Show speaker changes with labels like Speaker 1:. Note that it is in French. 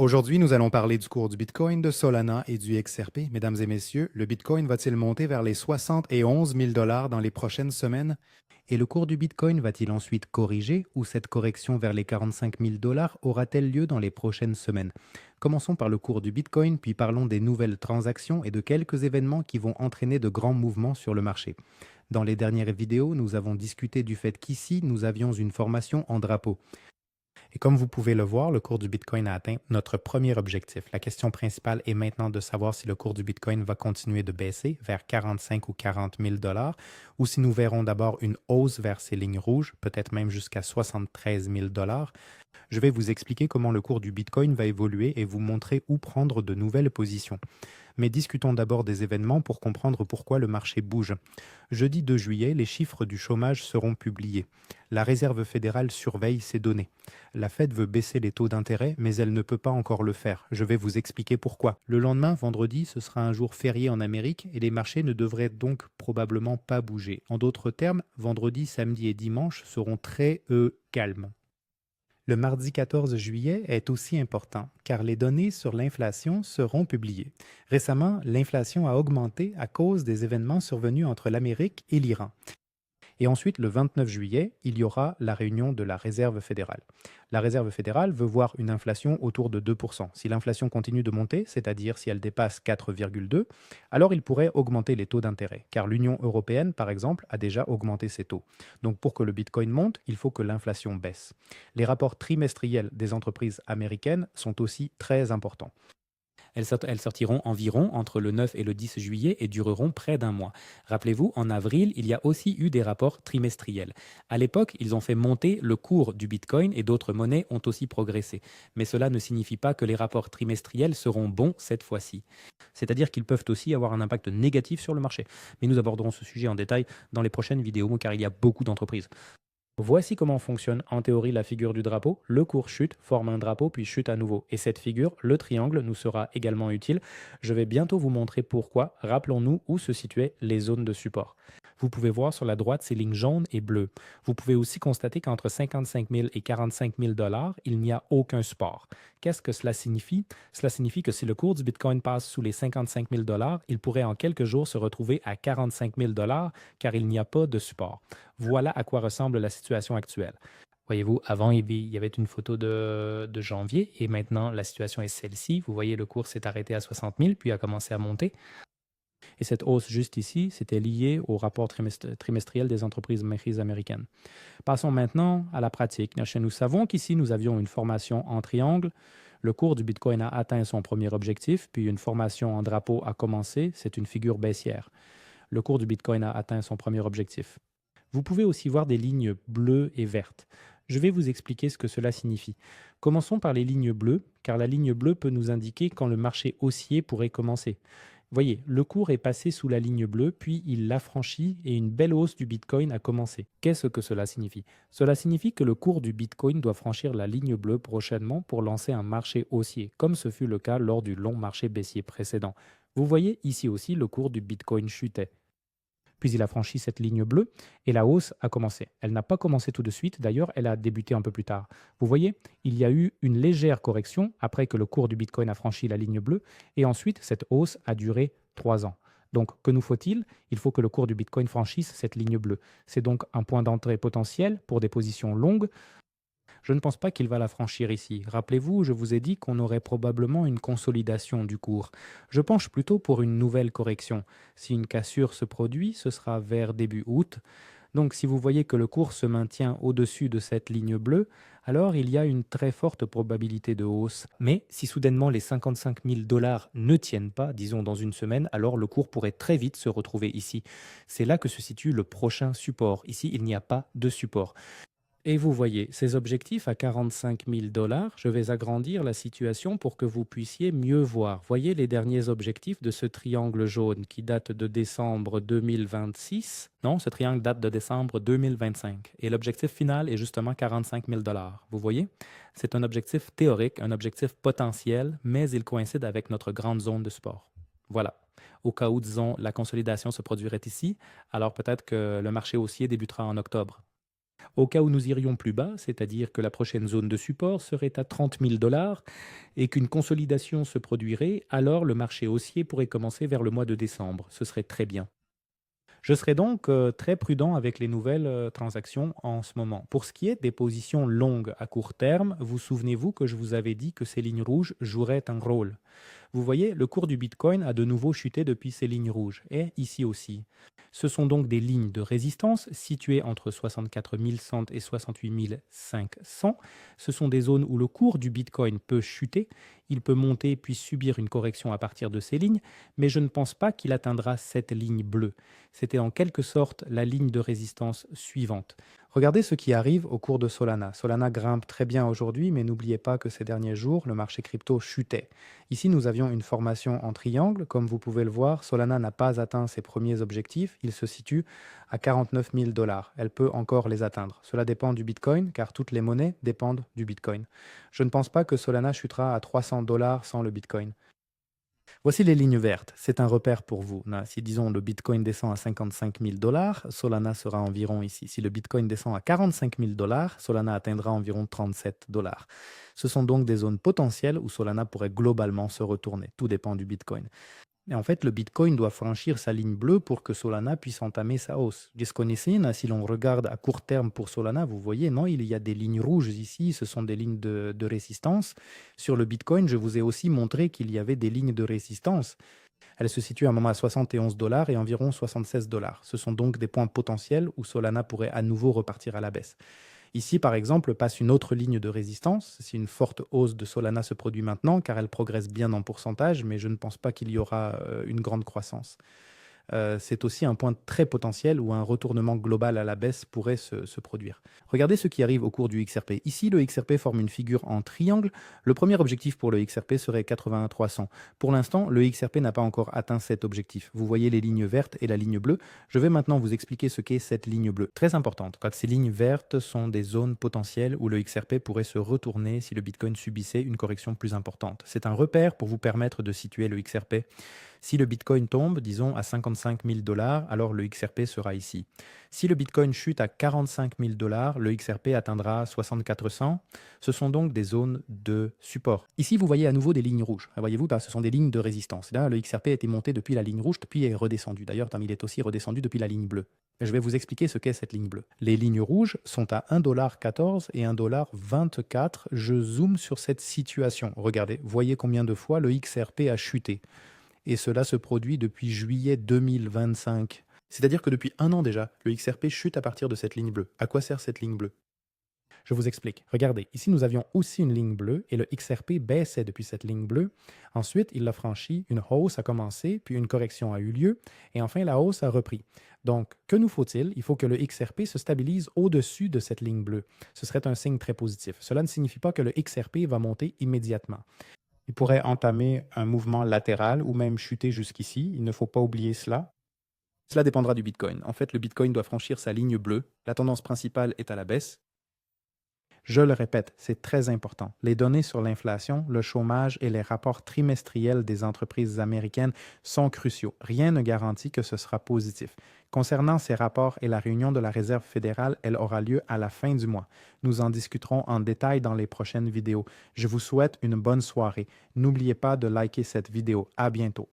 Speaker 1: Aujourd'hui, nous allons parler du cours du Bitcoin, de Solana et du XRP. Mesdames et messieurs, le Bitcoin va-t-il monter vers les 71 000 dans les prochaines semaines? Et le cours du Bitcoin va-t-il ensuite corriger ou cette correction vers les 45 000 aura-t-elle lieu dans les prochaines semaines? Commençons par le cours du Bitcoin, puis parlons des nouvelles transactions et de quelques événements qui vont entraîner de grands mouvements sur le marché. Dans les dernières vidéos, nous avons discuté du fait qu'ici, nous avions une formation en drapeau. Et comme vous pouvez le voir, le cours du Bitcoin a atteint notre premier objectif. La question principale est maintenant de savoir si le cours du Bitcoin va continuer de baisser vers 45 ou 40 000 ou si nous verrons d'abord une hausse vers ces lignes rouges, peut-être même jusqu'à 73 000 Je vais vous expliquer comment le cours du Bitcoin va évoluer et vous montrer où prendre de nouvelles positions. Mais discutons d'abord des événements pour comprendre pourquoi le marché bouge. Jeudi 2 juillet, les chiffres du chômage seront publiés. La Réserve fédérale surveille ces données. La Fed veut baisser les taux d'intérêt, mais elle ne peut pas encore le faire. Je vais vous expliquer pourquoi. Le lendemain, vendredi, ce sera un jour férié en Amérique et les marchés ne devraient donc probablement pas bouger. En d'autres termes, vendredi, samedi et dimanche seront très calmes. Le mardi 14 juillet est aussi important car les données sur l'inflation seront publiées. Récemment, l'inflation a augmenté à cause des événements survenus entre l'Amérique et l'Iran. Et ensuite, le 29 juillet, il y aura la réunion de la Réserve fédérale. La Réserve fédérale veut voir une inflation autour de 2%. Si l'inflation continue de monter, c'est-à-dire si elle dépasse 4,2, alors il pourrait augmenter les taux d'intérêt, car l'Union européenne, par exemple, a déjà augmenté ses taux. Donc pour que le Bitcoin monte, il faut que l'inflation baisse. Les rapports trimestriels des entreprises américaines sont aussi très importants. Elles sortiront environ entre le 9 et le 10 juillet et dureront près d'un mois. Rappelez-vous, en avril, il y a aussi eu des rapports trimestriels. À l'époque, ils ont fait monter le cours du Bitcoin et d'autres monnaies ont aussi progressé. Mais cela ne signifie pas que les rapports trimestriels seront bons cette fois-ci. C'est-à-dire qu'ils peuvent aussi avoir un impact négatif sur le marché. Mais nous aborderons ce sujet en détail dans les prochaines vidéos car il y a beaucoup d'entreprises. Voici comment fonctionne en théorie la figure du drapeau. Le cours chute, forme un drapeau, puis chute à nouveau. Et cette figure, le triangle, nous sera également utile. Je vais bientôt vous montrer pourquoi. Rappelons-nous où se situaient les zones de support. Vous pouvez voir sur la droite ces lignes jaunes et bleues. Vous pouvez aussi constater qu'entre 55 000 et 45 000 il n'y a aucun support. Qu'est-ce que cela signifie? Cela signifie que si le cours du Bitcoin passe sous les 55 000 il pourrait en quelques jours se retrouver à 45 000 car il n'y a pas de support. Voilà à quoi ressemble la situation actuelle. Voyez-vous, avant, il y avait une photo de janvier et maintenant, la situation est celle-ci. Vous voyez, le cours s'est arrêté à 60 000 puis a commencé à monter. Et cette hausse juste ici, c'était lié au rapport trimestriel des entreprises américaines. Passons maintenant à la pratique. Nous savons qu'ici, nous avions une formation en triangle. Le cours du Bitcoin a atteint son premier objectif, puis une formation en drapeau a commencé. C'est une figure baissière. Le cours du Bitcoin a atteint son premier objectif. Vous pouvez aussi voir des lignes bleues et vertes. Je vais vous expliquer ce que cela signifie. Commençons par les lignes bleues, car la ligne bleue peut nous indiquer quand le marché haussier pourrait commencer. Voyez, le cours est passé sous la ligne bleue, puis il l'a franchi et une belle hausse du Bitcoin a commencé. Qu'est-ce que cela signifie? Cela signifie que le cours du Bitcoin doit franchir la ligne bleue prochainement pour lancer un marché haussier, comme ce fut le cas lors du long marché baissier précédent. Vous voyez ici aussi le cours du Bitcoin chutait. Puis il a franchi cette ligne bleue et la hausse a commencé. Elle n'a pas commencé tout de suite, d'ailleurs, elle a débuté un peu plus tard. Vous voyez, il y a eu une légère correction après que le cours du Bitcoin a franchi la ligne bleue et ensuite cette hausse a duré 3 ans. Donc, que nous faut-il? Il faut que le cours du Bitcoin franchisse cette ligne bleue. C'est donc un point d'entrée potentiel pour des positions longues. Je ne pense pas qu'il va la franchir ici. Rappelez-vous, je vous ai dit qu'on aurait probablement une consolidation du cours. Je penche plutôt pour une nouvelle correction. Si une cassure se produit, ce sera vers début août. Donc si vous voyez que le cours se maintient au-dessus de cette ligne bleue, alors il y a une très forte probabilité de hausse. Mais si soudainement les 55 000 ne tiennent pas, disons dans une semaine, alors le cours pourrait très vite se retrouver ici. C'est là que se situe le prochain support. Ici, il n'y a pas de support. Et vous voyez, ces objectifs à 45 000 je vais agrandir la situation pour que vous puissiez mieux voir. Voyez les derniers objectifs de ce triangle jaune qui date de décembre 2026. Non, ce triangle date de décembre 2025. Et l'objectif final est justement 45 000 Vous voyez, c'est un objectif théorique, un objectif potentiel, mais il coïncide avec notre grande zone de support. Voilà. Au cas où, disons, la consolidation se produirait ici, alors peut-être que le marché haussier débutera en octobre. Au cas où nous irions plus bas, c'est-à-dire que la prochaine zone de support serait à 30 000 dollars et qu'une consolidation se produirait, alors le marché haussier pourrait commencer vers le mois de décembre. Ce serait très bien. Je serai donc très prudent avec les nouvelles transactions en ce moment. Pour ce qui est des positions longues à court terme, vous souvenez-vous que je vous avais dit que ces lignes rouges joueraient un rôle. Vous voyez, le cours du Bitcoin a de nouveau chuté depuis ces lignes rouges, et ici aussi. Ce sont donc des lignes de résistance situées entre 64 100 et 68 500. Ce sont des zones où le cours du Bitcoin peut chuter, il peut monter puis subir une correction à partir de ces lignes, mais je ne pense pas qu'il atteindra cette ligne bleue. C'était en quelque sorte la ligne de résistance suivante. Regardez ce qui arrive au cours de Solana. Solana grimpe très bien aujourd'hui, mais n'oubliez pas que ces derniers jours, le marché crypto chutait. Ici, nous avions une formation en triangle. Comme vous pouvez le voir, Solana n'a pas atteint ses premiers objectifs. Il se situe à 49 000 dollars. Elle peut encore les atteindre. Cela dépend du Bitcoin, car toutes les monnaies dépendent du Bitcoin. Je ne pense pas que Solana chutera à 300 dollars sans le Bitcoin. Voici les lignes vertes. C'est un repère pour vous. Si, disons, le Bitcoin descend à 55 000 dollars, Solana sera environ ici. Si le Bitcoin descend à 45 000 dollars, Solana atteindra environ 37 dollars. Ce sont donc des zones potentielles où Solana pourrait globalement se retourner. Tout dépend du Bitcoin. Et en fait, le Bitcoin doit franchir sa ligne bleue pour que Solana puisse entamer sa hausse. Si l'on regarde à court terme pour Solana, vous voyez, non, il y a des lignes rouges ici, ce sont des lignes de résistance. Sur le Bitcoin, je vous ai aussi montré qu'il y avait des lignes de résistance. Elles se situent à un moment à 71 dollars et environ 76 dollars. Ce sont donc des points potentiels où Solana pourrait à nouveau repartir à la baisse. Ici, par exemple, passe une autre ligne de résistance. Si une forte hausse de Solana se produit maintenant, car elle progresse bien en pourcentage, mais je ne pense pas qu'il y aura une grande croissance. C'est aussi un point très potentiel où un retournement global à la baisse pourrait se produire. Regardez ce qui arrive au cours du XRP. Ici, le XRP forme une figure en triangle. Le premier objectif pour le XRP serait 81 300. Pour l'instant, le XRP n'a pas encore atteint cet objectif. Vous voyez les lignes vertes et la ligne bleue. Je vais maintenant vous expliquer ce qu'est cette ligne bleue. Très importante, car ces lignes vertes sont des zones potentielles où le XRP pourrait se retourner si le Bitcoin subissait une correction plus importante. C'est un repère pour vous permettre de situer le XRP. Si le Bitcoin tombe, disons, à 55 000 dollars, alors le XRP sera ici. Si le Bitcoin chute à 45 000 dollars, le XRP atteindra 6400. Ce sont donc des zones de support. Ici, vous voyez à nouveau des lignes rouges. Voyez-vous, ce sont des lignes de résistance. Là, le XRP a été monté depuis la ligne rouge, puis est redescendu. D'ailleurs, il est aussi redescendu depuis la ligne bleue. Je vais vous expliquer ce qu'est cette ligne bleue. Les lignes rouges sont à 1,14$ et 1,24$. Je zoome sur cette situation. Regardez, voyez combien de fois le XRP a chuté. Et cela se produit depuis juillet 2025. C'est-à-dire que depuis un an déjà, le XRP chute à partir de cette ligne bleue. À quoi sert cette ligne bleue? Je vous explique. Regardez, ici nous avions aussi une ligne bleue et le XRP baissait depuis cette ligne bleue. Ensuite, il l'a franchi, une hausse a commencé, puis une correction a eu lieu et enfin la hausse a repris. Donc, que nous faut-il? Il faut que le XRP se stabilise au-dessus de cette ligne bleue. Ce serait un signe très positif. Cela ne signifie pas que le XRP va monter immédiatement. Il pourrait entamer un mouvement latéral ou même chuter jusqu'ici. Il ne faut pas oublier cela. Cela dépendra du Bitcoin. En fait, le Bitcoin doit franchir sa ligne bleue. La tendance principale est à la baisse. Je le répète, c'est très important. Les données sur l'inflation, le chômage et les rapports trimestriels des entreprises américaines sont cruciaux. Rien ne garantit que ce sera positif. Concernant ces rapports et la réunion de la Réserve fédérale, elle aura lieu à la fin du mois. Nous en discuterons en détail dans les prochaines vidéos. Je vous souhaite une bonne soirée. N'oubliez pas de liker cette vidéo. À bientôt.